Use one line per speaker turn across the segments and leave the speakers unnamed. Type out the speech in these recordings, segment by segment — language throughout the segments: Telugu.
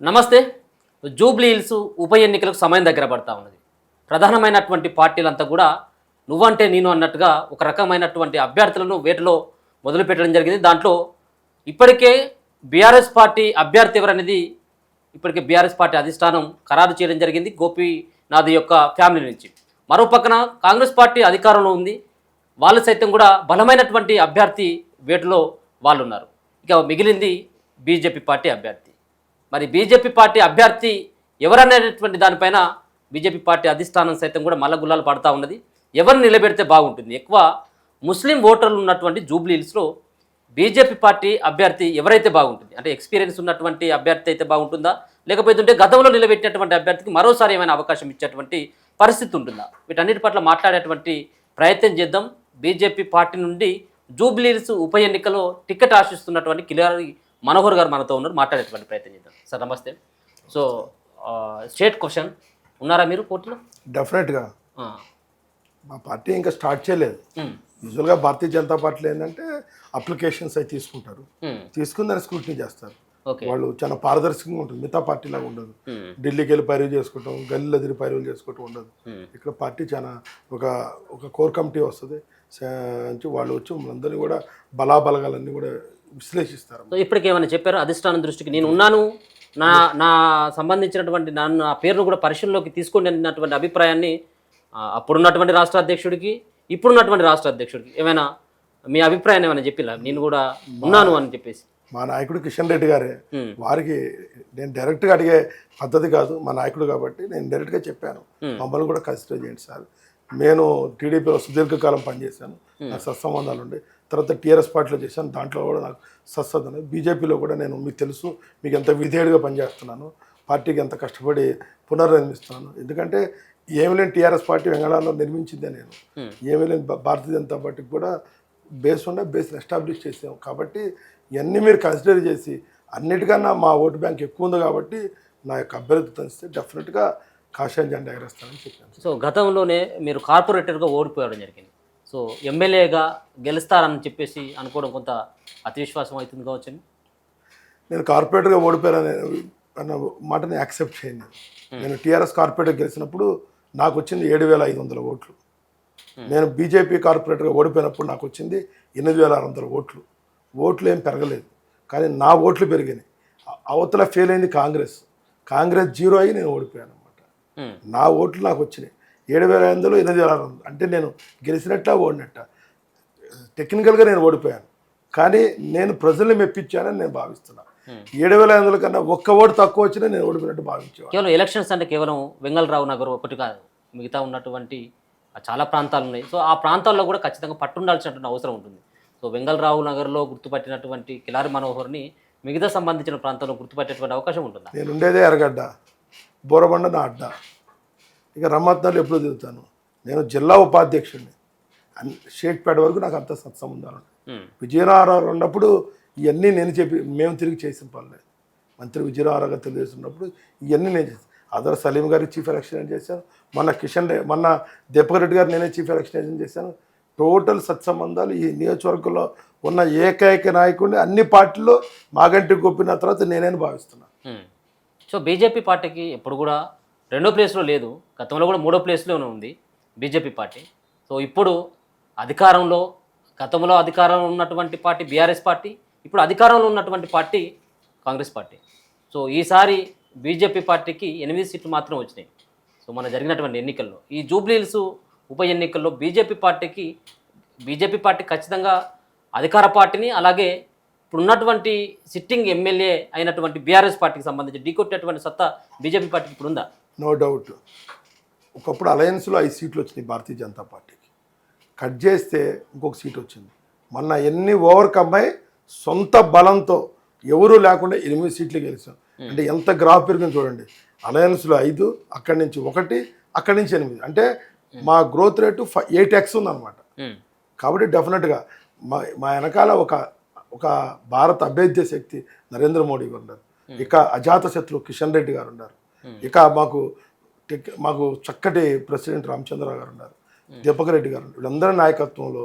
నమస్తే. జూబ్లీ హిల్స్ ఉప ఎన్నికలకు సమయం దగ్గర పడతా ఉన్నది. ప్రధానమైనటువంటి పార్టీలంతా కూడా నువ్వంటే నేను అన్నట్టుగా ఒక రకమైనటువంటి అభ్యర్థులను వేటలో మొదలుపెట్టడం జరిగింది. దాంట్లో ఇప్పటికే బీఆర్ఎస్ పార్టీ అభ్యర్థి ఎవరనేది ఇప్పటికే బీఆర్ఎస్ పార్టీ అధిష్టానం ఖరారు చేయడం జరిగింది గోపీనాథ్ యొక్క ఫ్యామిలీ నుంచి. మరో పక్కన కాంగ్రెస్ పార్టీ అధికారంలో ఉంది. వాళ్ళు సైతం కూడా బలమైనటువంటి అభ్యర్థి వేటలో వాళ్ళు ఉన్నారు. ఇక మిగిలింది బీజేపీ పార్టీ అభ్యర్థి. మరి బీజేపీ పార్టీ అభ్యర్థి ఎవరనేటువంటి దానిపైన బీజేపీ పార్టీ అధిష్టానం సైతం కూడా మల్ల గుల్లాలు పడతా ఉన్నది. ఎవరిని నిలబెడితే బాగుంటుంది, ఎక్కువ ముస్లిం ఓటర్లు ఉన్నటువంటి జూబ్లీ హిల్స్లో బీజేపీ పార్టీ అభ్యర్థి ఎవరైతే బాగుంటుంది, అంటే ఎక్స్పీరియన్స్ ఉన్నటువంటి అభ్యర్థి అయితే బాగుంటుందా, లేకపోతే గతంలో నిలబెట్టినటువంటి అభ్యర్థికి మరోసారి ఏమైనా అవకాశం ఇచ్చేటువంటి పరిస్థితి ఉంటుందా? వీటన్నిటి పట్ల మాట్లాడేటువంటి ప్రయత్నం చేద్దాం. బీజేపీ పార్టీ నుండి జూబ్లీ హిల్స్ ఉప ఎన్నికలో టికెట్ ఆశిస్తున్నటువంటి కిలారి మనోహర్ గారు మనతో ఉన్నారు. మాట్లాడేటువంటి ప్రయత్నం చేద్దాం. సార్ నమస్తే. సో స్ట్రేట్ క్వశ్చన్, ఉన్నారా మీరు కోర్టులో?
డెఫినెట్గా మా పార్టీ ఇంకా స్టార్ట్ చేయలేదు. యూజువల్గా భారతీయ జనతా పార్టీలో ఏంటంటే అప్లికేషన్స్ అవి తీసుకుంటారు, తీసుకుని దాన్ని స్క్రూటినీ చేస్తారు. వాళ్ళు చాలా పారదర్శకంగా ఉంటుంది, మిగతా పార్టీలాగా ఉండదు. ఢిల్లీకి వెళ్ళి పైరులు చేసుకోవటం, గల్లీలో తిరిగి పైరులు చేసుకోవటం ఉండదు. ఇక్కడ పార్టీ చాలా ఒక కోర్ కమిటీ వస్తుంది, వాళ్ళు వచ్చి మనందరినీ కూడా బలాబలగాలన్నీ కూడా విశ్లేషిస్తారు.
సో ఇప్పటికి ఏమైనా చెప్పారు అధిష్టానం దృష్టికి? నేను ఉన్నాను, నా సంబంధించినటువంటి నా పేరును కూడా పరిశీలనలోకి తీసుకోండి అన్నటువంటి అభిప్రాయాన్ని అప్పుడున్నటువంటి రాష్ట్ర అధ్యక్షుడికి, ఇప్పుడున్నటువంటి రాష్ట్ర అధ్యక్షుడికి ఏమైనా మీ అభిప్రాయాన్ని ఏమైనా చెప్పిలా నేను కూడా ఉన్నాను అని చెప్పేసి?
మా నాయకుడు కిషన్ రెడ్డి గారే, వారికి నేను డైరెక్ట్గా అడిగే పద్ధతి కాదు, మా నాయకుడు కాబట్టి నేను డైరెక్ట్గా చెప్పాను, మమ్మల్ని కూడా కన్సిడర్ చేయండి సార్. నేను టీడీపీలో సుదీర్ఘకాలం పనిచేశాను, నాకు సత్సంబంధాలు ఉండే. తర్వాత టీఆర్ఎస్ పార్టీలో చేశాను, దాంట్లో కూడా నాకు సత్సద్ అనేది. బీజేపీలో కూడా నేను మీకు తెలుసు, మీకు ఎంత విధేయుడిగా పనిచేస్తున్నాను, పార్టీకి ఎంత కష్టపడి పునర్నిర్మిస్తున్నాను. ఎందుకంటే ఏమి లేని టీఆర్ఎస్ పార్టీ వెంగళాలో నిర్మించిందే నేను, ఏమి లేని భారతీయ జనతా పార్టీకి కూడా బేస్ని ఎస్టాబ్లిష్ చేసాము. కాబట్టి ఇవన్నీ మీరు కన్సిడర్ చేసి, అన్నిటికన్నా మా ఓటు బ్యాంక్ ఎక్కువ ఉంది కాబట్టి నా యొక్క అభ్యర్థి తెలిస్తే డెఫినెట్గా కాషాయం జెండా ఎగరేస్తానని చెప్పాను.
సో గతంలోనే మీరు కార్పొరేటర్గా ఓడిపోవడం జరిగింది. సో ఎమ్మెల్యేగా గెలుస్తారని చెప్పేసి అనుకోవడం కొంత అతివిశ్వాసం అవుతుంది కావచ్చు.
నేను కార్పొరేటర్గా ఓడిపోయాను అన్న మాటని యాక్సెప్ట్ చేయండి. నేను టీఆర్ఎస్ కార్పొరేటర్ గెలిచినప్పుడు నాకు వచ్చింది 7,500 ఓట్లు. నేను బీజేపీ కార్పొరేటర్గా ఓడిపోయినప్పుడు నాకు వచ్చింది 8,600 ఓట్లు. ఓట్లు ఏం పెరగలేదు, కానీ నా ఓట్లు పెరిగినాయి. అవతల ఫెయిల్ అయింది కాంగ్రెస్ 0 అయ్యి నేను ఓడిపోయాను అనమాట. నా ఓట్లు నాకు వచ్చినాయి 7,500, 8,600. అంటే నేను గెలిచినట్ట ఓడినట్ట. టెక్నికల్గా నేను ఓడిపోయాను, కానీ నేను ప్రజల్ని మెప్పించానని నేను భావిస్తున్నాను. 7,500 కన్నా ఒక్క ఓటు తక్కువ వచ్చినా నేను ఓడిపోయినట్టు భావించాను.
కేవలం ఎలక్షన్స్ అంటే కేవలం వెంగళరావు నగర్ ఒకటి కాదు, మిగతా ఉన్నటువంటి చాలా ప్రాంతాలు ఉన్నాయి. సో ఆ ప్రాంతాల్లో కూడా ఖచ్చితంగా పట్టుండాల్సినటువంటి అవసరం ఉంటుంది. సో వెంగళరావు నగర్లో గుర్తుపట్టినటువంటి కిలారి మనోహర్ని మిగతా సంబంధించిన ప్రాంతంలో గుర్తుపట్టేటువంటి అవకాశం ఉంటుందా?
నేను ఉండేదే ఎర్రగడ్డ, బోరబండ నా అడ్డ. ఇక రమ్మత్నాలు ఎప్పుడు తిరుగుతాను. నేను జిల్లా ఉపాధ్యక్షుడిని, షేక్పేట వరకు నాకు అంత సత్సంబంధాలు ఉన్నాయి. విజయనగరం ఉన్నప్పుడు ఇవన్నీ నేను మేము తిరిగి చేసిన పనులే. మంత్రి విజయనగరం గారు తెలియజేస్తున్నప్పుడు ఇవన్నీ నేను చేశాను. అదర్ సలీం గారికి చీఫ్ ఎలక్షన్ చేశాను, మొన్న దీపక్ రెడ్డి గారు నేనే చీఫ్ ఎలక్షన్ చేశాను. టోటల్ సత్సంబంధాలు ఈ నియోజకవర్గంలో ఉన్న ఏకైక నాయకుడిని అన్ని పార్టీల్లో మాగంటి గోపిన తర్వాత నేనే భావిస్తున్నాను.
సో బీజేపీ పార్టీకి ఎప్పుడు కూడా 2వ ప్లేస్లో లేదు, గతంలో కూడా 3వ ప్లేస్లోనే ఉంది బీజేపీ పార్టీ. సో ఇప్పుడు గతంలో అధికారంలో ఉన్నటువంటి పార్టీ బీఆర్ఎస్ పార్టీ, ఇప్పుడు అధికారంలో ఉన్నటువంటి పార్టీ కాంగ్రెస్ పార్టీ. సో ఈసారి బీజేపీ పార్టీకి 8 సీట్లు మాత్రం వచ్చినాయి. సో మన జరిగినటువంటి ఎన్నికల్లో, ఈ జూబ్లీ హిల్స్ ఉప ఎన్నికల్లో బీజేపీ పార్టీ ఖచ్చితంగా అధికార పార్టీని, అలాగే ఇప్పుడు ఉన్నటువంటి సిట్టింగ్ ఎమ్మెల్యే అయినటువంటి బీఆర్ఎస్ పార్టీకి సంబంధించి ఢీకొట్టేటువంటి సత్తా బీజేపీ పార్టీకి ఇప్పుడు ఉందా?
No doubt. ఒకప్పుడు అలయన్స్లో 5 సీట్లు వచ్చినాయి భారతీయ జనతా పార్టీకి, కట్ చేస్తే ఇంకొక సీట్ వచ్చింది. మొన్న ఎన్ని ఓవర్కమ్ అయ్యి సొంత బలంతో ఎవరూ లేకుండా 8 సీట్లు గెలిచాం. అంటే ఎంత గ్రాఫ్ పెరిగింది చూడండి. అలయన్స్లో 5, అక్కడి నుంచి 1, అక్కడి నుంచి 8. అంటే మా గ్రోత్ రేటు 8x ఉందన్నమాట. కాబట్టి డెఫినెట్గా మా వెనకాల ఒక భారత అభేద్య శక్తి నరేంద్ర మోడీ గారు ఉన్నారు, ఇక అజాత శత్రువు కిషన్ రెడ్డి గారు ఉన్నారు, ఇక మాకు చక్కటి ప్రెసిడెంట్ రామచంద్ర గారు ఉన్నారు, దీపక్ రెడ్డి గారు. వీళ్ళందరి నాయకత్వంలో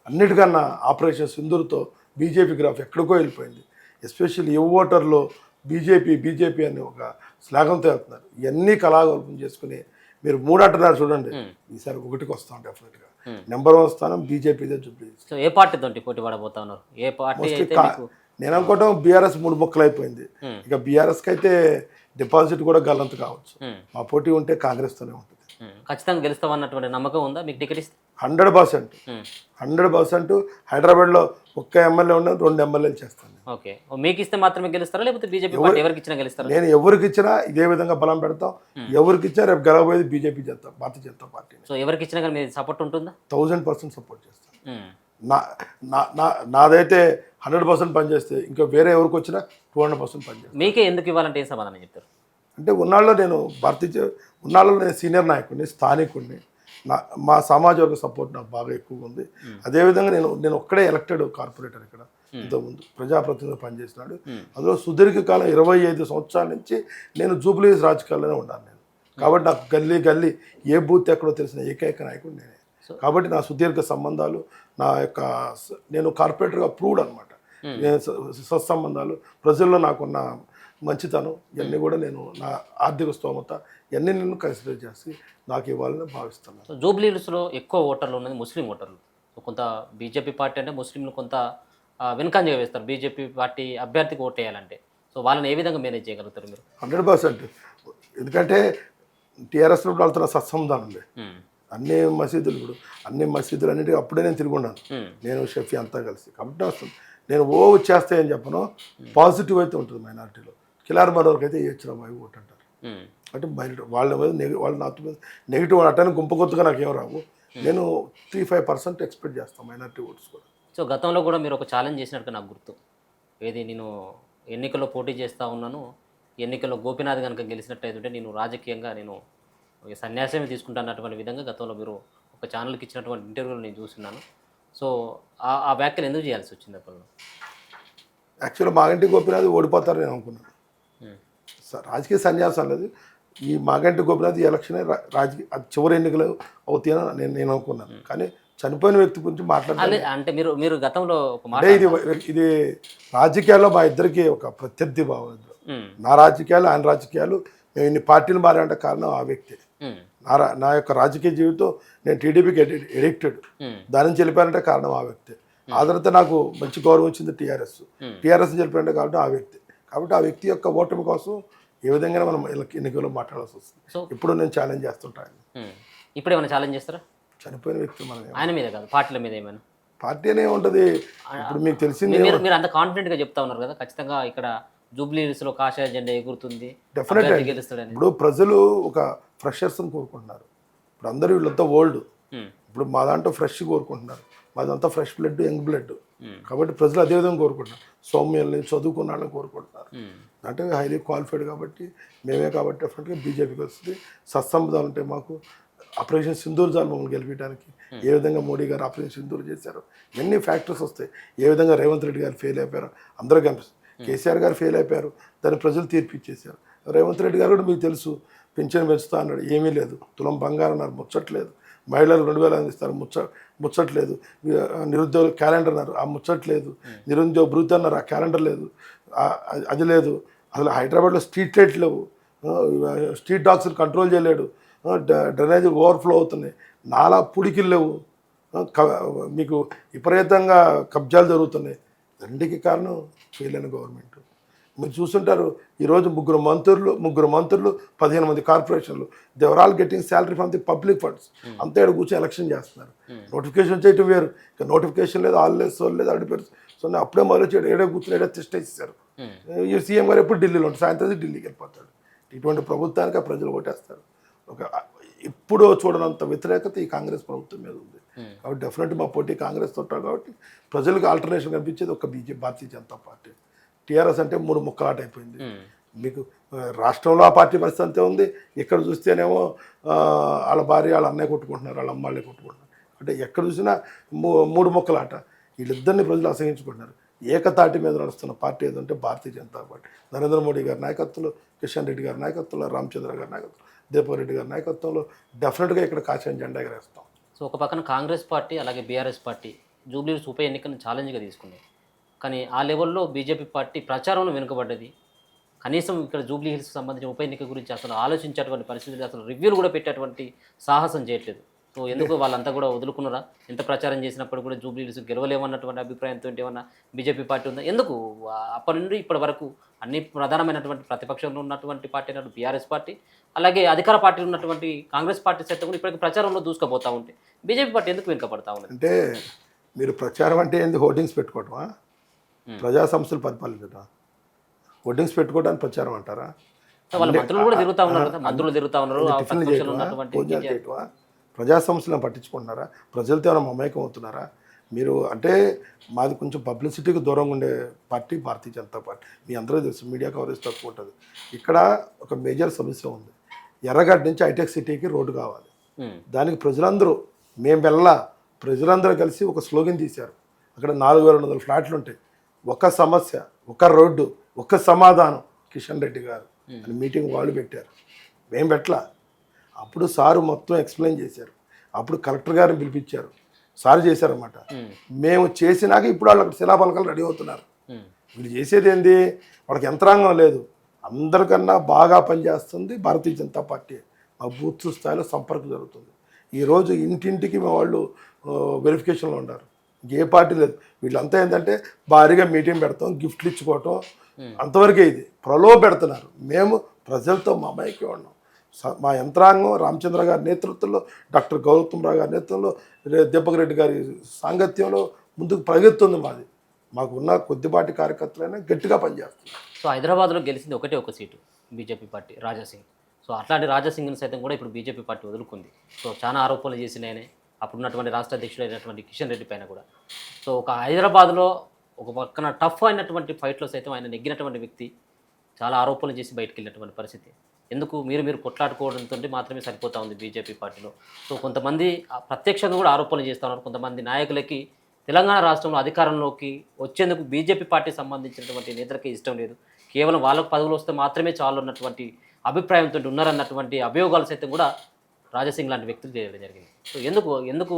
అన్నిటికన్నా ఆపరేషన్ సింధూర్తో బీజేపీ గ్రాఫ్ ఎక్కడికో వెళ్ళిపోయింది. ఎస్పెషల్లీ యువ ఓటర్లో బీజేపీ అని ఒక స్లాగంతో వెళ్తున్నారు. ఇవన్నీ కళాకల్పం చేసుకుని మీరు 3 అంటున్నారు చూడండి, ఈసారి 1కి వస్తాం డెఫినెట్గా. నెంబర్ 1 స్థానం బీజేపీదే జూబ్లీ.
సో ఏ పార్టీతో పోటీ పడబోతా ఉన్నారు? ఏ పార్టీ అయితే మీకు
నేను అనుకోవటం బీఆర్ఎస్ 3 ముక్కలు అయిపోయింది. ఇక బీఆర్ఎస్కి అయితే డిపాజిట్ కూడా గల్లంత కావచ్చు. మా పోటీ ఉంటే కాంగ్రెస్తోనే ఉంటుంది.
ఖచ్చితంగా గెలుస్తామన్నటువంటి నమ్మకం ఉందా మీకు టికెట్ ఇస్తే?
100% హైదరాబాద్లో ఒక్క ఎమ్మెల్యే ఉన్న 2 ఎమ్మెల్యేలు చేస్తాను.
ఓకే, మీకు ఇస్తే మాత్రమే గెలుస్తారా లేకపోతే బీజేపీ పార్టీ ఎవరికి ఇచ్చినా గెలుస్తారా?
నేను ఎవరికి ఇచ్చినా ఇదే విధంగా బలం పెడతాం. ఎవరికి ఇచ్చినా రేపు గెలవబోయేది BJP Bharatiya Janata party.
So ఎవరికి ఇచ్చినా కానీ మీరు సపోర్ట్ ఉంటుందా?
1000% సపోర్ట్ చేస్తాను. నాదైతే 100% పనిచేస్తే ఇంకా వేరే ఎవరికి వచ్చినా 200% పనిచేస్తాను.
మీకే ఎందుకు ఇవ్వాలంటే ఏం సమాధానం చెప్తారు?
అంటే ఉన్నాళ్ళలో నేను సీనియర్ నాయకుడిని, స్థానికుడిని. మా సమాజ వర్గ సపోర్ట్ నాకు బాగా ఎక్కువగా ఉంది. అదేవిధంగా నేను ఒక్కడే ఎలక్టెడ్ కార్పొరేటర్ ఇక్కడ ఇంతకుముందు ప్రజాప్రతినిధిగా పనిచేసినాడు. అందులో సుదీర్ఘకాలం 25 సంవత్సరాల నుంచి నేను జూబ్లీ హిల్స్ రాజకీయాల్లోనే ఉన్నాను నేను. కాబట్టి నాకు గల్లీ ఏ బూత్ ఎక్కడో తెలిసిన ఏకైక నాయకుడు నేనే. కాబట్టి నా సుదీర్ఘ సంబంధాలు, నేను కార్పొరేటర్గా ప్రూవ్డ్ అనమాట. నేను సత్సంబంధాలు, ప్రజల్లో నాకున్న మంచితనం, ఇవన్నీ కూడా నేను నా ఆర్థిక స్తోమత ఇవన్నీ నేను కన్సిడర్ చేసి నాకు ఇవ్వాలని భావిస్తున్నాను.
సో జూబ్లీ హిల్స్లో ఎక్కువ ఓటర్లు ఉన్నది ముస్లిం ఓటర్లు. కొంత బీజేపీ పార్టీ అంటే ముస్లింలు కొంత వెనుకంజగా వేస్తారు బీజేపీ పార్టీ అభ్యర్థికి ఓటు వేయాలంటే. సో వాళ్ళని ఏ విధంగా మేనేజ్ చేయగలుగుతారు మీరు?
100%. ఎందుకంటే టీఆర్ఎస్లో వెళ్తున్న సత్సంధానం ఉంది. అన్ని మసీదులు అన్నిటికీ అప్పుడే నేను తిరిగి ఉన్నాను, నేను షఫీ అంతా కలిసి. కాబట్టి వస్తుంది. నేను చేస్తాయని చెప్పను, పాజిటివ్ అయితే ఉంటుంది మైనారిటీలో. కిలార్ వరకు అయితే ఇచ్చిన ఓటు అంటారు. అంటే వాళ్ళ మీద వాళ్ళ నాతో మీద నెగిటివ్ అనటానికి గుంపకొత్తుగా నాకు ఏం రావు. నేను 3-5% ఎక్స్పెక్ట్ చేస్తాను మైనారిటీ ఓట్స్ కూడా.
సో గతంలో కూడా మీరు ఒక ఛాలెంజ్ చేసినట్టు నాకు గుర్తు. ఏది, నేను ఎన్నికల్లో పోటీ చేస్తూ ఉన్నాను, ఎన్నికల్లో గోపీనాథ్ కనుక గెలిచినట్టయితే నేను రాజకీయంగా నేను సన్యాసమే తీసుకుంటానటువంటి విధంగా గతంలో మీరు ఒక ఛానల్కి ఇచ్చినటువంటి ఇంటర్వ్యూలు నేను చూస్తున్నాను. సో ఆ వ్యాఖ్యలు ఎందుకు చేయాల్సి వచ్చింది అప్పుడు?
యాక్చువల్గా మాగంటి గోపీనాథ్ ఓడిపోతారు నేను అనుకున్నాను. రాజకీయ సన్యాసం లేదు, ఈ మాగంటి గోపీనాథ్ ఈ ఎలక్షన్ చివరి ఎన్నికలు అవుతాయని నేను అనుకున్నాను. కానీ చనిపోయిన వ్యక్తి గురించి మాట్లాడాలి
అంటే మీరు గతంలో
ఇది రాజకీయాల్లో మా ఇద్దరికి ఒక ప్రత్యర్థి భావం. నా రాజకీయాలు ఆయన రాజకీయాలు, మేము ఇన్ని పార్టీలు మారాలంటే కారణం ఆ వ్యక్తి. నా యొక్క రాజకీయ జీవితం నేను టీడీపీకి ఎడిక్టెడ్, దాని నుంచి వెళ్ళిపోయానంటే కారణం ఆ వ్యక్తి. ఆ తర్వాత నాకు మంచి గౌరవం వచ్చింది టీఆర్ఎస్ వెళ్ళిపోయారంటే కాబట్టి ఆ వ్యక్తి. కాబట్టి ఆ వ్యక్తి యొక్క ఓటమి కోసం ఏ విధంగా మనం ఎన్నికల్లో మాట్లాడాల్సి వస్తుంది. ఇప్పుడు నేను ఛాలెంజ్ చేస్తుంటాను.
ఇప్పుడు ఏమైనా ఛాలెంజ్ చేస్తారా?
చనిపోయిన వ్యక్తి మనం
ఆయన మీద కాదు, పార్టీల మీద ఏమైనా?
పార్టీ అనే ఉంటుంది. ఇప్పుడు మీకు తెలిసింది,
మీరు అంత కాన్ఫిడెంట్గా చెప్తా ఉన్నారు కదా, ఖచ్చితంగా ఇక్కడ జూబ్లీ హిల్స్లో కాషాయ జెండా ఎగురుతుంది,
డెఫినెట్గా
గెలుస్తాడని.
ఇప్పుడు ప్రజలు ఒక ఫ్రెషర్స్ని కోరుకుంటున్నారు. ఇప్పుడు అందరూ వీళ్ళంతా ఓల్డ్, ఇప్పుడు మా దాంట్లో ఫ్రెష్ కోరుకుంటున్నారు. మాదంతా ఫ్రెష్ బ్లడ్, యంగ్ బ్లడ్. కాబట్టి ప్రజలు అదేవిధంగా కోరుకుంటున్నారు. సౌమ్యాలని, చదువుకున్న వాళ్ళని కోరుకుంటున్నారు. అంటే హైలీ క్వాలిఫైడ్ కాబట్టి మేమే కాబట్టి డెఫినెట్గా బీజేపీకి వస్తుంది. సత్సంబంధాలు ఉంటాయి మాకు. ఆపరేషన్ సింధూర్ జాలు మమ్మల్ని గెలిపించడానికి ఏ విధంగా మోడీ గారు ఆపరేషన్ సింధూర్ చేశారు, ఎన్ని ఫ్యాక్టర్స్ వస్తాయి. ఏ విధంగా రేవంత్ రెడ్డి గారు ఫెయిల్ అయిపోయారు అందరూ కనిపిస్తుంది. కేసీఆర్ గారు ఫెయిల్ అయిపోయారు, దాన్ని ప్రజలు తీర్పిచ్చేశారు. రేవంత్ రెడ్డి గారు కూడా మీకు తెలుసు, పింఛన్ పెంచుతా అన్నాడు, ఏమీ లేదు. తులం బంగారం అన్నారు, ముచ్చట్లేదు. మహిళలు 2000 అందిస్తారు, ముచ్చట్లేదు. నిరుద్యోగ క్యాలెండర్ అన్నారు, ఆ ముచ్చట్లేదు. నిరుద్యోగ భృతి అన్నారు, ఆ క్యాలెండర్ లేదు, అది లేదు. అసలు హైదరాబాద్లో స్ట్రీట్ లైట్ లేవు, స్ట్రీట్ డాగ్స్ కంట్రోల్ చేయలేడు, డ్రైనేజ్ ఓవర్ఫ్లో అవుతున్నాయి, నాలా పుడికిలు లేవు, మీకు విపరీతంగా కబ్జాలు జరుగుతున్నాయి. రెండుకి కారణం ఫెయిల్ అయిన గవర్నమెంట్. మీరు చూస్తుంటారు, ఈరోజు ముగ్గురు మంత్రులు 15 మంది కార్పొరేషన్లు, they're all getting salary from the public funds. అంతా ఇక్కడ కూర్చొని ఎలక్షన్ చేస్తున్నారు. నోటిఫికేషన్ చేయటం వేరు, ఇక నోటిఫికేషన్ లేదు, ఆల్ లేదు, సోల్ లేదు, అడిపారు. సో అప్పుడే మొదలు చేయడం, ఏడే కూర్చొని ఏడే తిష్టేసేసారు. ఈ సీఎం గారు ఎప్పుడు ఢిల్లీలో ఉంటారు, సాయంత్రం ఢిల్లీకి వెళ్ళిపోతాడు. ఇటువంటి ప్రభుత్వానికి ఆ ప్రజలు ఓటేస్తారు. ఎప్పుడో చూడనంత వ్యతిరేకత ఈ కాంగ్రెస్ ప్రభుత్వం మీద ఉంది. కాబట్టి డెఫినెట్గా మా పోటీ కాంగ్రెస్ తోట. కాబట్టి ప్రజలకు ఆల్టర్నేషన్ కనిపించేది ఒక భారతీయ జనతా పార్టీ. టీఆర్ఎస్ అంటే 3 ముక్కలాట అయిపోయింది. మీకు రాష్ట్రంలో ఆ పార్టీ పరిస్థితి అంతే ఉంది. ఇక్కడ చూస్తేనేమో వాళ్ళ భార్య వాళ్ళ అన్నయ్య కొట్టుకుంటున్నారు, వాళ్ళ అమ్మాళ్ళే కొట్టుకుంటున్నారు. అంటే ఎక్కడ చూసినా 3 ముక్కలాట. వీళ్ళిద్దరిని ప్రజలు అసహించుకుంటున్నారు. ఏకతాటి మీద నడుస్తున్న పార్టీ ఏదంటే భారతీయ జనతా పార్టీ. నరేంద్ర మోడీ గారి నాయకత్వంలో, కిషన్ రెడ్డి గారి నాయకత్వంలో, రామచంద్ర గారి నాయకత్వంలో, దీపారెడ్డి గారి నాయకత్వంలో డెఫినెట్గా ఇక్కడ కాషాయం జెండా ఎగరేస్తాం.
సో ఒక పక్కన కాంగ్రెస్ పార్టీ అలాగే బీఆర్ఎస్ పార్టీ జూబ్లీ హిల్స్ ఉప ఎన్నికను ఛాలెంజ్గా తీసుకున్నాయి. కానీ ఆ లెవెల్లో బీజేపీ పార్టీ ప్రచారంలో వెనుకబడ్డది. కనీసం ఇక్కడ జూబ్లీ హిల్స్కి సంబంధించిన ఉప ఎన్నిక గురించి అసలు ఆలోచించేటువంటి పరిస్థితులు, అసలు రివ్యూలు కూడా పెట్టేటువంటి సాహసం చేయట్లేదు. సో ఎందుకు వాళ్ళంతా కూడా వదులుకున్నారా? ఎంత ప్రచారం చేసినప్పుడు కూడా జూబ్లీ హిల్స్ గెలవలేమన్నటువంటి అభిప్రాయంతో ఏమన్నా బీజేపీ పార్టీ ఉందా? ఎందుకు అప్పటి నుండి ఇప్పటి వరకు అన్ని ప్రధానమైనటువంటి ప్రతిపక్షంలో ఉన్నటువంటి పార్టీ అన్నట్టు బీఆర్ఎస్ పార్టీ, అలాగే అధికార పార్టీలో ఉన్నటువంటి కాంగ్రెస్ పార్టీ సైతం కూడా ఇప్పటికి ప్రచారంలో దూసుకుపోతూ ఉంటే బీజేపీ పార్టీ ఎందుకు వెనుకబడతా ఉన్నది?
అంటే మీరు ప్రచారం అంటే ఏంది? హోర్డింగ్స్ పెట్టుకోవటమా? ప్రజా సంస్థలు పరిపాలించటమా? హోర్డింగ్స్ పెట్టుకోవడానికి ప్రచారం అంటారా?
వాళ్ళ మంత్రులు కూడా తిరుగుతూ ఉన్నారు కదా, మంత్రులు తిరుగుతూ ఉన్నారు. ఆ ప్రతిపక్షంలో ఉన్నటువంటి
భోజనాలు చేయటమా? ప్రజా సంస్థలను పట్టించుకుంటున్నారా? ప్రజలతో ఏమైనా మమేకం అవుతున్నారా మీరు? అంటే మాది కొంచెం పబ్లిసిటీకి దూరంగా ఉండే పార్టీ భారతీయ జనతా పార్టీ. మీ అందరూ తెలుసు, మీడియా కవరేజ్ తక్కువ ఉంటుంది. ఇక్కడ ఒక మేజర్ సమస్య ఉంది. ఎర్రగడ్డ నుంచి హైటెక్ సిటీకి రోడ్డు కావాలి. దానికి ప్రజలందరూ ప్రజలందరూ కలిసి ఒక స్లోగన్ తీశారు. అక్కడ 4200 ఫ్లాట్లు ఉంటాయి. ఒక సమస్య, ఒక రోడ్డు, ఒక సమాధానం కిషన్ రెడ్డి గారు అని మీటింగ్ వాళ్ళు పెట్టారు. మేము పెట్టలా. అప్పుడు సారు మొత్తం ఎక్స్ప్లెయిన్ చేశారు. అప్పుడు కలెక్టర్ గారిని పిలిపించారు. సార్ చేశారన్నమాట. మేము చేసినాక ఇప్పుడు వాళ్ళు అక్కడ శిలాఫలకాలు రెడీ అవుతున్నారు. వీళ్ళు చేసేది ఏంది? వాళ్ళకి యంత్రాంగం లేదు. అందరికన్నా బాగా పనిచేస్తుంది భారతీయ జనతా పార్టీ. మా బూత్ స్థాయిలో సంపర్కం జరుగుతుంది. ఈరోజు ఇంటింటికి మా వాళ్ళు వెరిఫికేషన్లో ఉన్నారు. ఏ పార్టీ లేదు. వీళ్ళంతా ఏంటంటే భారీగా మీటింగ్ పెడతాం, గిఫ్ట్లు ఇచ్చుకోవటం, అంతవరకే. ఇది ప్రలోభ పెడుతున్నారు. మేము ప్రజలతో మమైక్యం ఉన్నాం. మా యంత్రాంగం రామచంద్ర గారి నేతృత్వంలో, డాక్టర్ గౌతమ్ రావు గారి నేతృత్వంలో, దీపక్ రెడ్డి గారి సాంగత్యంలో ముందుకు ప్రగెత్తుంది మాది. మాకు ఉన్న కొద్దిపాటి కార్యకర్తలైనా గట్టిగా పనిచేస్తుంది.
సో హైదరాబాద్లో గెలిచింది ఒక seat BJP party, Rajasingh. So అట్లాంటి రాజాసింగ్ని సైతం కూడా ఇప్పుడు బీజేపీ పార్టీ వదులుకుంది. సో చాలా ఆరోపణలు చేసిన ఆయనే అప్పుడున్నటువంటి రాష్ట్ర అధ్యక్షుడు అయినటువంటి కిషన్ రెడ్డి పైన కూడా. సో ఒక హైదరాబాద్లో ఒక పక్కన టఫ్ అయినటువంటి ఫైట్లో సైతం ఆయన నెగ్గినటువంటి వ్యక్తి చాలా ఆరోపణలు చేసి బయటకు వెళ్ళినటువంటి పరిస్థితి. ఎందుకు మీరు కొట్లాడుకోవడంతో మాత్రమే సరిపోతూ ఉంది బీజేపీ పార్టీలో. సో కొంతమంది ప్రత్యక్షంగా కూడా ఆరోపణలు చేస్తూ ఉన్నారు. కొంతమంది నాయకులకి తెలంగాణ రాష్ట్రంలో అధికారంలోకి వచ్చేందుకు బీజేపీ పార్టీకి సంబంధించినటువంటి నేతలకి ఇష్టం లేదు, కేవలం వాళ్ళకు పదవులు వస్తే మాత్రమే చాలు అన్నటువంటి అభిప్రాయంతో ఉన్నారన్నటువంటి అభియోగాలు సైతం కూడా రాజాసింగ్ లాంటి వ్యక్తులు చేయడం జరిగింది. సో ఎందుకు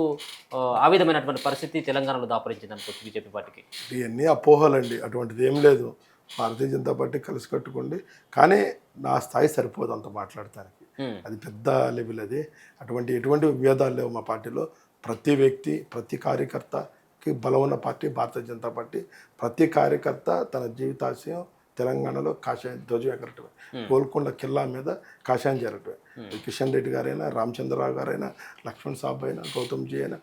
ఆ విధమైనటువంటి పరిస్థితి తెలంగాణలో దాపరించింది అనుకోవచ్చు బీజేపీ పార్టీకి?
ఇవన్నీ అపోహలండి. అటువంటిది ఏం లేదు. భారతీయ జనతా పార్టీ కలిసి కట్టుకోండి. కానీ నా స్థాయి సరిపోదు అంత మాట్లాడటానికి. అది పెద్ద లెవెల్. అది ఎటువంటి విభేదాలు లేవు మా పార్టీలో. ప్రతి వ్యక్తి, ప్రతి కార్యకర్తకి బలం ఉన్న పార్టీ భారతీయ జనతా పార్టీ. ప్రతి కార్యకర్త తన జీవితాశయం తెలంగాణలో కాషాయం ధ్వజం ఎగరటమే. గోల్కొండ కిల్లా మీద కాషాయం జరగటమే. కిషన్ రెడ్డి గారైనా, రామచంద్రరావు గారైనా, లక్ష్మణ్ సాబ్ అయినా, గౌతమ్జీ అయినా,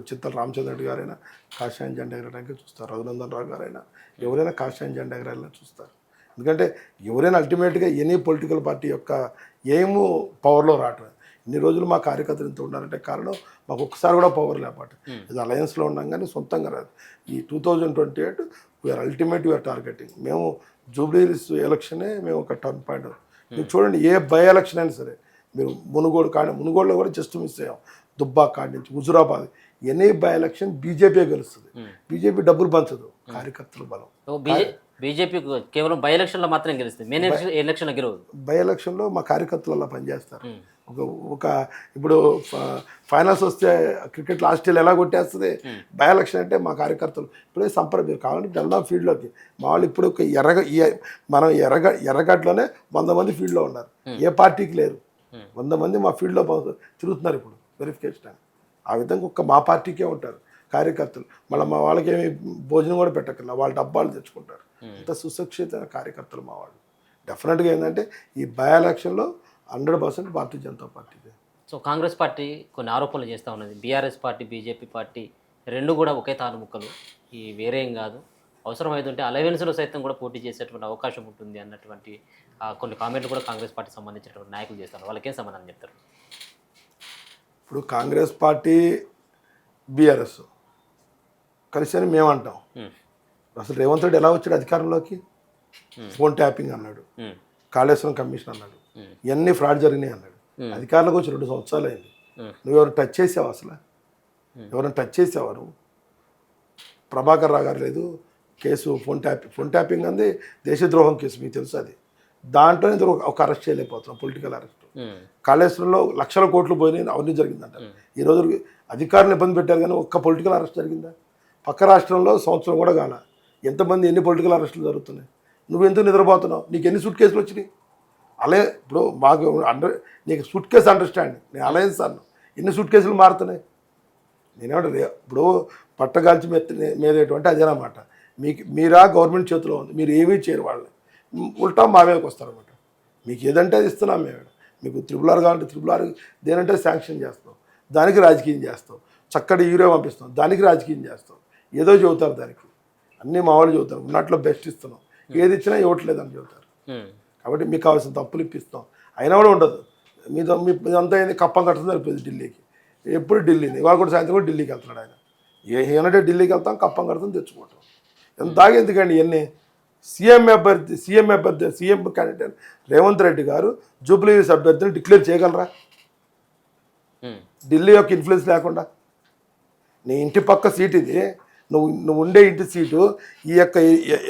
చిత్తల రామచంద్ర రెడ్డి గారైనా కాషాయం జెండా ఎగరడానికి చూస్తారు. రఘునందన్ రావు గారైనా ఎవరైనా కాషాయం జెండా ఎగరాలని చూస్తారు. ఎందుకంటే ఎవరైనా అల్టిమేట్గా ఎనీ పొలిటికల్ పార్టీ యొక్క ఏము పవర్లో రావటం. ఇన్ని రోజులు మా కార్యకర్తలు ఇంత ఉండాలంటే కారణం మాకు ఒక్కసారి కూడా పవర్ లేపాటు. ఇది అలయన్స్లో ఉన్నాం కానీ సొంతంగా రాదు. ఈ 2028 వీఆర్ అల్టిమేట్ వీఆర్ టార్గెటింగ్. మేము జూబ్లీ హిల్స్ ఎలక్షనే మేము ఒక టర్న్ పాయింట్. మీరు చూడండి, ఏ బై ఎలక్షన్ అయినా సరే, మీరు మునుగోడులో కూడా జస్ట్ మిస్ అయ్యాం. దుబ్బా కాడి నుంచి Huzurabad, any by election BJP గెలుస్తుంది. బీజేపీ డబ్బులు పంచదు, కార్యకర్తల బలం.
బీజేపీ కేవలం బై ఎలక్షన్లో మాత్రం గెలుస్తుంది, మెయిన్ ఎలక్షన్లో గెలవదు.
బై ఎలక్షన్లో మా కార్యకర్తలు అలా పనిచేస్తారు. ఇప్పుడు ఫైనల్స్ వస్తే క్రికెట్లో ఆస్ట్రేలియా ఎలా కొట్టేస్తుంది, బై ఎలక్షన్ అంటే మా కార్యకర్తలు ఇప్పుడే మీరు కావాలంటే వెళ్దాం ఫీల్డ్లోకి. మా వాళ్ళు ఇప్పుడు మనం ఎర్రగడ్డలోనే 100 మంది ఫీల్డ్లో ఉన్నారు. ఏ పార్టీకి లేరు. 100 మంది మా ఫీల్డ్లో తిరుగుతున్నారు ఇప్పుడు వెరిఫికేషన్. ఆ విధంగా మా పార్టీకే ఉంటారు కార్యకర్తలు. మళ్ళీ మా వాళ్ళకి ఏమి భోజనం కూడా పెట్టక్కర్లా, వాళ్ళ డబ్బాలు తెచ్చుకుంటారు. అంత సుశిక్షితమైన కార్యకర్తలు మా వాళ్ళు. డెఫినెట్గా ఏంటంటే ఈ బై ఎలక్షన్లో 100% భారతీయ జనతా పార్టీదే.
సో కాంగ్రెస్ పార్టీ కొన్ని ఆరోపణలు చేస్తూ ఉన్నది. బీఆర్ఎస్ పార్టీ, బీజేపీ పార్టీ రెండు కూడా ఒకే తాను ముక్కలు, ఈ వేరేం కాదు, అవసరమైతుంటే అలవెన్స్లో సైతం కూడా పోటీ చేసేటువంటి అవకాశం ఉంటుంది అన్నటువంటి కొన్ని కామెంట్లు కూడా కాంగ్రెస్ పార్టీకి సంబంధించినటువంటి నాయకులు చేస్తారు. వాళ్ళకేం సమాధానం చెప్తారు?
ఇప్పుడు కాంగ్రెస్ పార్టీ, బీఆర్ఎస్ కలిసి అని మేము అంటాం. అసలు రేవంత్ రెడ్డి ఎలా వచ్చాడు అధికారంలోకి? ఫోన్ ట్యాపింగ్ అన్నాడు, కాళేశ్వరం కమిషన్ అన్నాడు, ఇవన్నీ ఫ్రాడ్ జరిగినాయి అన్నాడు. అధికారంలోకి వచ్చి 2 సంవత్సరాలు అయింది. నువ్వు ఎవరు టచ్ చేసావు? అసలు ఎవరైనా టచ్ చేసేవారు? ప్రభాకర్ రావు గారు లేదు కేసు, ఫోన్ ట్యాపింగ్ అంది దేశద్రోహం కేసు, మీకు తెలుసు. అది దాంట్లోనే ఒక అరెస్ట్ చేయలేకపోతున్నాం, పొలిటికల్ అరెస్ట్. కాళేశ్వరంలో లక్షల కోట్లు పోయినాయి, అవన్నీ జరిగిందంట. ఈరోజు అధికారులు ఇబ్బంది పెట్టారు కానీ ఒక్క పొలిటికల్ అరెస్ట్ జరిగిందా? పక్క రాష్ట్రంలో సంవత్సరం కూడా కాల ఎంతమంది ఎన్ని పొలిటికల్ అరెస్టులు జరుగుతున్నాయి. నువ్వెందుకు నిద్రపోతున్నావు? నీకు ఎన్ని సూట్ కేసులు వచ్చినాయి? అలా ఇప్పుడు మాకు నీకు సూట్ కేసు అండర్స్టాండింగ్, నేను అలయన్స్ అన్నాను, ఎన్ని సూట్ కేసులు మారుతున్నాయి? నేనేమంటారు, ఇప్పుడు పట్టగాల్చి మీదేటువంటి అదేనమాట. మీరా గవర్నమెంట్ చేతిలో ఉంది, మీరు ఏమీ చేయరు వాళ్ళని, ఉల్టా మా మీదకి వస్తారన్నమాట. మీకు ఏదంటే అది ఇస్తున్నాం మేము. మీకు త్రిపుల్ ఆర్ కావాలంటే త్రిపుల్ ఆర్ దేనంటే శాంక్షన్ చేస్తాం, దానికి రాజకీయం చేస్తాం. చక్కటి యూరియా పంపిస్తాం, దానికి రాజకీయం చేస్తాం. ఏదో చెబుతారు దానికి, అన్నీ మా వాళ్ళు చెబుతారు, ఉన్నట్లో బెస్ట్ ఇస్తున్నాం, ఏది ఇచ్చినా ఇవ్వట్లేదని చెబుతారు. కాబట్టి మీకు కావాల్సిన తప్పులు ఇప్పిస్తాం, అయినా కూడా ఉండదు. మీదంతా ఏంది, కప్పం కట్టుతుంది సరిపోయింది ఢిల్లీకి. ఎప్పుడు ఢిల్లీని, ఇవాళ కూడా సాయంత్రం కూడా ఢిల్లీకి వెళ్తున్నాడు ఆయన. ఏమంటే ఢిల్లీకి వెళ్తాం, కప్పం కడుతుంది, తెచ్చుకుంటాం. ఎంత దాకా ఎందుకండి ఇవన్నీ? సీఎం క్యాండిడేట్ రేవంత్ రెడ్డి గారు జూబ్లీ హిల్స్ అభ్యర్థిని డిక్లేర్ చేయగలరా ఢిల్లీ యొక్క ఇన్ఫ్లుయెన్స్ లేకుండా? నీ ఇంటి పక్క సీట్ ఇది, నువ్వు ఉండే ఇంటి సీటు, ఈ యొక్క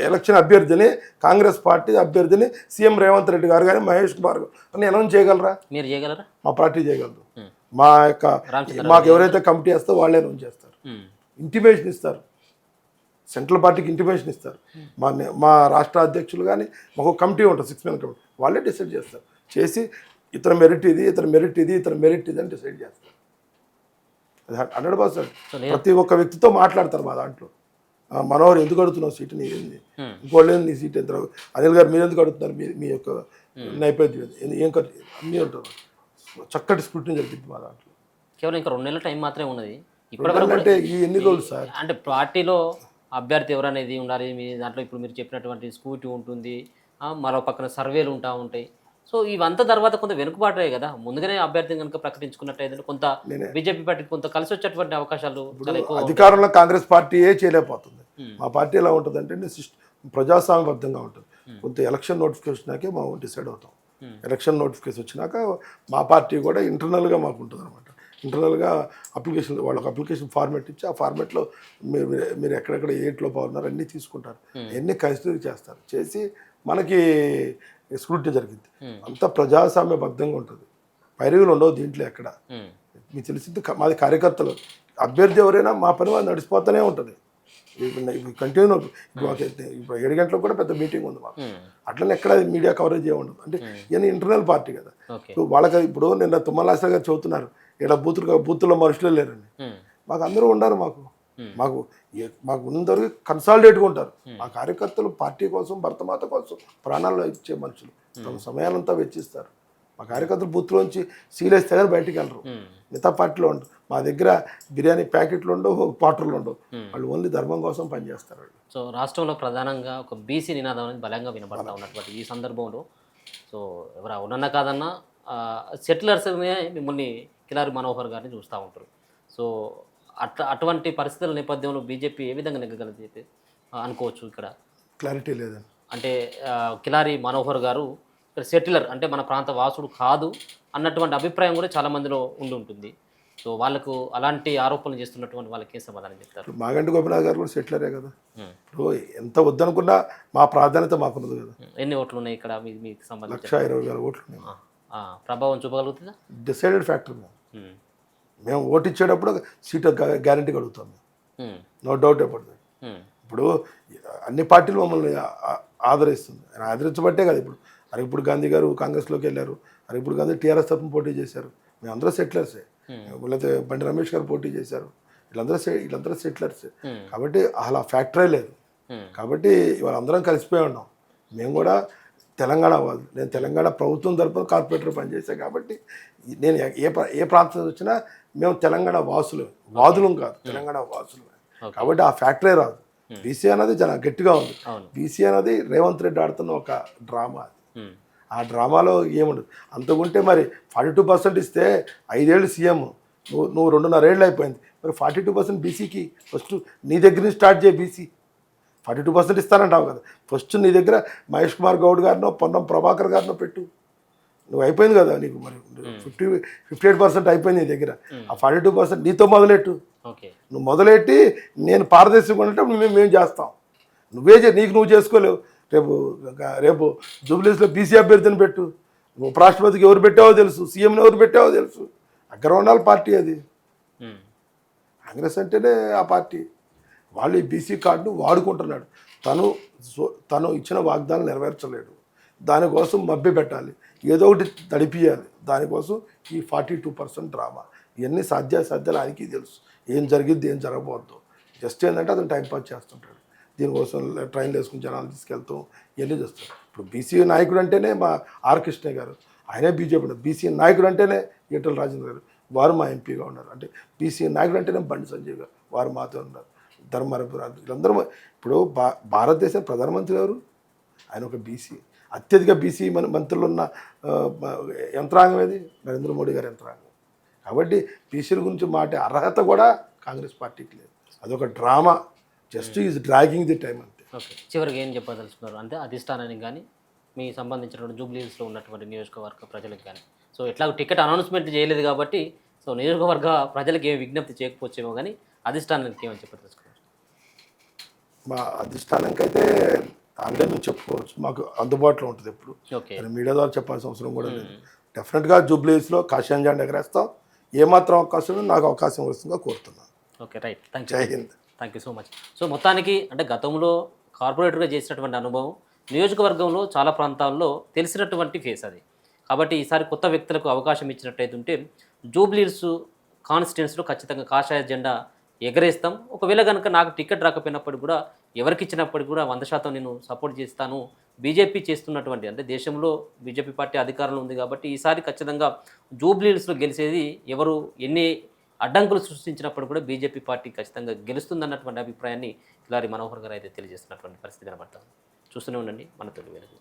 ఎలక్షన్ అభ్యర్థిని, కాంగ్రెస్ పార్టీ అభ్యర్థిని సీఎం రేవంత్ రెడ్డి గారు కానీ మహేష్ కుమార్ అని అనౌన్స్ చేయగలరా?
మీరు చేయగలరా?
మా పార్టీ చేయగలరు. మాకు ఎవరైతే కమిటీ వేస్తారో వాళ్ళే అనౌన్స్ చేస్తారు, ఇంటిమేషన్ ఇస్తారు, సెంట్రల్ పార్టీకి ఇంటిమేషన్ ఇస్తారు. మా రాష్ట్ర అధ్యక్షులు కానీ మాకు కమిటీ ఉంటుంది, 6 మెన్ కమిటీ, వాళ్ళే డిసైడ్ చేస్తారు. చేసి ఇతర మెరిట్ ఇది, ఇతర మెరిట్ ఇది, ఇతర మెరిట్ ఇది అని డిసైడ్ చేస్తారు. 100% ప్రతి ఒక్క వ్యక్తితో మాట్లాడతారు మా దాంట్లో. మనోహర్ ఎందుకు అడుగుతున్నావు సీటు, నీ ఏంది, ఇంకోళ్ళు నీ సీట్ ఎంత, అనిల్ గారు మీరు ఎందుకు అడుగుతున్నారు, మీ యొక్క నైవేద్యం ఏం ఖర్చు, అన్నీ ఉంటారు. చక్కటి స్క్రూటినీ జరిగింది మా దాంట్లో.
కేవలం ఇంకా 2 నెలల టైం మాత్రమే ఉన్నది.
అంటే ఈ ఎన్ని రోజులు సార్,
అంటే పార్టీలో అభ్యర్థి ఎవరనేది ఉండాలి. మీ దాంట్లో ఇప్పుడు మీరు చెప్పినటువంటి స్కూటీ ఉంటుంది, మరో పక్కన సర్వేలు ఉంటాయి. సో ఇవంతా తర్వాత కొంత వెనుకబాటే కదా. ముందుగానే అభ్యర్థిని కనుక ప్రకటించుకున్నట్టయితే కొంత బీజేపీ పార్టీకి కొంత కలిసి వచ్చేటువంటి అవకాశాలు చాలా ఎక్కువ.
అధికారంలో కాంగ్రెస్ పార్టీయే చేయలేకపోతుంది. మా పార్టీ ఎలా ఉంటుందంటే ప్రజాస్వామ్యబద్ధంగా ఉంటుంది. కొంత ఎలక్షన్ నోటిఫికేషన్కే మేము డిసైడ్ అవుతాం. ఎలక్షన్ నోటిఫికేషన్ వచ్చినాక మా పార్టీ కూడా ఇంటర్నల్గా మాకు ఉంటుంది అనమాట. ఇంటర్నల్గా అప్లికేషన్, వాళ్ళకి అప్లికేషన్ ఫార్మేట్ ఇచ్చి ఆ ఫార్మేట్లో మీరు ఎక్కడెక్కడ ఏట్లో బాగున్నారు అన్నీ తీసుకుంటారు, అన్నీ కన్సిడర్ చేస్తారు. చేసి మనకి స్క్రూటినీ జరిగింది. అంతా ప్రజాస్వామ్యబద్ధంగా ఉంటుంది, పైరవీలు ఉండవు దీంట్లో ఎక్కడ. మీకు తెలిసింది మాది కార్యకర్తలు, అభ్యర్థి ఎవరైనా మా పని వాళ్ళు నడిచిపోతూనే ఉంటుంది. కంటిన్యూ ఇప్పుడు 7 గంటలకు కూడా పెద్ద మీటింగ్ ఉంది మాకు. అట్లనే ఎక్కడ మీడియా కవరేజ్ ఉండదు. అంటే ఇవన్నీ ఇంటర్నల్ పార్టీ కదా. వాళ్ళకి ఇప్పుడు నిన్న తుమ్మలాస గారు చెబుతున్నారు, ఇక్కడ బూతుల్లో మనుషులే లేరండి. మాకు అందరూ ఉండరు. మాకు ఉన్నంతవరకు కన్సాలిడేట్గా ఉంటారు. మా కార్యకర్తలు పార్టీ కోసం, భర్తమాత కోసం ప్రాణాలు ఇచ్చే మనుషులు, తమ సమయాలంతా వెచ్చిస్తారు. మా కార్యకర్తలు బూత్లోంచి సీలేస్తే కానీ బయటికి వెళ్ళరు. మిగతా పార్టీలో ఉండరు. మా దగ్గర బిర్యానీ ప్యాకెట్లు ఉండవు, క్వార్టర్లు ఉండవు. వాళ్ళు ఓన్లీ ధర్మం కోసం పనిచేస్తారు వాళ్ళు.
సో రాష్ట్రంలో ప్రధానంగా ఒక బీసీ నినాదం అనేది బలంగా వినపడతా ఉన్నటువంటి ఈ సందర్భంలో సో ఎవరు అవునన్నా కాదన్నా సెటిలర్స్ మిమ్మల్ని కిలారి మనోహర్ గారిని చూస్తూ ఉంటారు. సో అటువంటి పరిస్థితుల నేపథ్యంలో బీజేపీ ఏ విధంగా నెగ్గగలదు చెప్పి అనుకోవచ్చు? ఇక్కడ
క్లారిటీ లేదండి.
అంటే కిలారి మనోహర్ గారు ఇక్కడ సెటిలర్ అంటే మన ప్రాంత వాసుడు కాదు అన్నటువంటి అభిప్రాయం కూడా చాలా మందిలో ఉంటుంది. సో వాళ్ళకు అలాంటి ఆరోపణలు చేస్తున్నటువంటి వాళ్ళకి ఏం సమాధానం చెప్తారు?
మాగంటి గోపినాథ్ గారు కూడా సెటిలరే కదా. ఇప్పుడు ఎంత వద్దనుకున్నా మా ప్రాధాన్యత మాకున్నది కదా.
ఎన్ని ఓట్లు ఉన్నాయి ఇక్కడ మీకు సంబంధించి?
1,20,000 ఓట్లు ఉన్నాయి.
ప్రభావం చూపగలుగుతుందా?
Decided factor. మేము ఓటు ఇచ్చేటప్పుడు సీట్ గ్యారంటీగా అడుగుతాం, నో డౌట్ అబౌట్ దట్. ఇప్పుడు అన్ని పార్టీలు మమ్మల్ని ఆదరిస్తుంది, ఆదరించబట్టే కదా. ఇప్పుడు అరిగిపూడి గాంధీ గారు కాంగ్రెస్లోకి వెళ్ళారు, అరిగిపూడి గాంధీ టీఆర్ఎస్ తరఫున పోటీ చేశారు. మేమందరూ సెటిలర్సే. లేకపోతే బండి రమేష్ గారు పోటీ చేశారు, వీళ్ళందరూ సెటిలర్సే. కాబట్టి అలా ఫ్యాక్టరే లేదు. కాబట్టి వాళ్ళందరం కలిసిపోయి ఉన్నాం. మేము కూడా తెలంగాణ వాళ్ళు, నేను తెలంగాణ ప్రభుత్వం తరపున కార్పొరేటర్ పనిచేశాను. కాబట్టి నేను ఏ ప్రాంతం వచ్చినా మేము తెలంగాణ వాదులం కాదు, తెలంగాణ వాసులు. కాబట్టి ఆ ఫ్యాక్టరీ రాదు. బీసీ అనేది చాలా గట్టిగా ఉంది. బీసీ అనేది రేవంత్ రెడ్డి ఆడుతున్న ఒక డ్రామా అది. ఆ డ్రామాలో ఏముండదు. అంతకుంటే మరి 42% ఇస్తే 5 ఏళ్ళు సీఎం, నువ్వు 2.5 ఏళ్ళు అయిపోయింది. మరి 42% బీసీకి ఫస్ట్ నీ దగ్గర నుంచి స్టార్ట్ చేయి. బీసీ 42% ఇస్తానంటావు కదా, ఫస్ట్ నీ దగ్గర మహేష్ కుమార్ గౌడ్ గారినో పొన్నం ప్రభాకర్ గారినో పెట్టు. నువ్వు అయిపోయింది కదా, నీకు మరి 58% అయిపోయింది నీ దగ్గర. ఆ 42% నీతో మొదలెట్టు. నువ్వు మొదలెట్టి నేను పారదర్శకంగా ఉంటే మేము చేస్తాం. నువ్వు చేసుకోలేవు. రేపు జూబ్లీస్లో బీసీ అభ్యర్థిని పెట్టు. నువ్వు ఉపరాష్ట్రపతికి ఎవరు పెట్టావో తెలుసు, సీఎంని ఎవరు పెట్టావో తెలుసు. అగ్రవర్ణాల పార్టీ అది. కాంగ్రెస్ అంటేనే ఆ పార్టీ. వాళ్ళు ఈ బీసీ కార్డును వాడుకుంటున్నాడు. తను ఇచ్చిన వాగ్దానం నెరవేర్చలేడు. దానికోసం మభ్య పెట్టాలి, ఏదో ఒకటి తడిపియాలి. దానికోసం ఈ 42% డ్రామా. ఇవన్నీ సాధ్యాలు ఆయనకి తెలుసు, ఏం జరిగిద్ది ఏం జరగబోద్దు. జస్ట్ ఏంటంటే అతను టైంపాస్ చేస్తుంటాడు. దీనికోసం ట్రైన్లు వేసుకుని జనాలు తీసుకెళ్తాం, ఇవన్నీ చేస్తాడు. ఇప్పుడు బీసీ నాయకుడు అంటేనే మా ఆర్ కృష్ణ గారు, ఆయనే బీజేపీ. బీసీ నాయకుడు అంటేనే ఈటల రాజేంద్ర గారు, వారు మా ఎంపీగా ఉన్నారు. అంటే బీసీ నాయకుడు అంటేనే బండి సంజయ్ గారు, వారు మాతో ఉన్నారు. ధర్మవరపురాలు వీళ్ళందరూ. ఇప్పుడు భారతదేశ ప్రధానమంత్రి గారు ఆయన ఒక బీసీ. అత్యధిక బీసీ మంత్రులు ఉన్న యంత్రాంగం ఏది? నరేంద్ర మోడీ గారి యంత్రాంగం. కాబట్టి బీసీల గురించి మాట అర్హత కూడా కాంగ్రెస్ పార్టీకి లేదు. అదొక drama, just is dragging the time అంతే.
ఓకే, చివరికి ఏం చెప్పదలుచుకున్నారు అంటే అధిష్టానానికి కానీ మీ సంబంధించినటువంటి జూబ్లీహిల్స్లో ఉన్నటువంటి నియోజకవర్గ ప్రజలకు కానీ, సో ఎట్లా టికెట్ అనౌన్స్మెంట్ చేయలేదు కాబట్టి సో నియోజకవర్గ ప్రజలకు ఏం విజ్ఞప్తి చేయకపోవచ్చేమో కానీ అధిష్టానానికి ఏమని చెప్పదలుచుకున్నారు?
మా అధిష్టానానికి అయితే ఆల్రెడీ మేము చెప్పుకోవచ్చు, మాకు అందుబాటులో ఉంటుంది ఎప్పుడు.
ఓకే,
మీడియా ద్వారా చెప్పాల్సిన అవసరం కూడా లేదు. డెఫినెట్గా జూబ్లీహిల్స్లో కాషాయం జెండా ఎగరేస్తాం. ఏమాత్రం అవకాశం ఉందో నాకు అవకాశం వస్తుందిగా కోరుతున్నాను.
Okay, right, thank you.
జై హింద్.
Thank you so much. So మొత్తానికి అంటే గతంలో కార్పొరేటర్గా చేసినటువంటి అనుభవం నియోజకవర్గంలో చాలా ప్రాంతాల్లో తెలిసినటువంటి ఫేస్ అది. కాబట్టి ఈసారి కొత్త వ్యక్తులకు అవకాశం ఇచ్చినట్టయితే ఉంటే జూబ్లీహిల్స్ కాన్స్టిట్యున్సీలో ఖచ్చితంగా కాషాయ జెండా ఎగరేస్తాం. ఒకవేళ కనుక నాకు టికెట్ రాకపోయినప్పుడు కూడా ఎవరికి ఇచ్చినప్పటికీ కూడా 100% నేను సపోర్ట్ చేస్తాను. బీజేపీ చేస్తున్నటువంటి అంటే దేశంలో బీజేపీ పార్టీ అధికారంలో ఉంది కాబట్టి ఈసారి ఖచ్చితంగా జూబ్లీహిల్స్లో గెలిచేది ఎవరు ఎన్ని అడ్డంకులు సృష్టించినప్పుడు కూడా బీజేపీ పార్టీ ఖచ్చితంగా గెలుస్తుందన్నటువంటి అభిప్రాయాన్ని కిలారి మనోహర్ గారు అయితే తెలియజేస్తున్నటువంటి పరిస్థితి కనబడుతుంది. చూస్తూనే ఉండండి మన తెలుగు వెలుగు.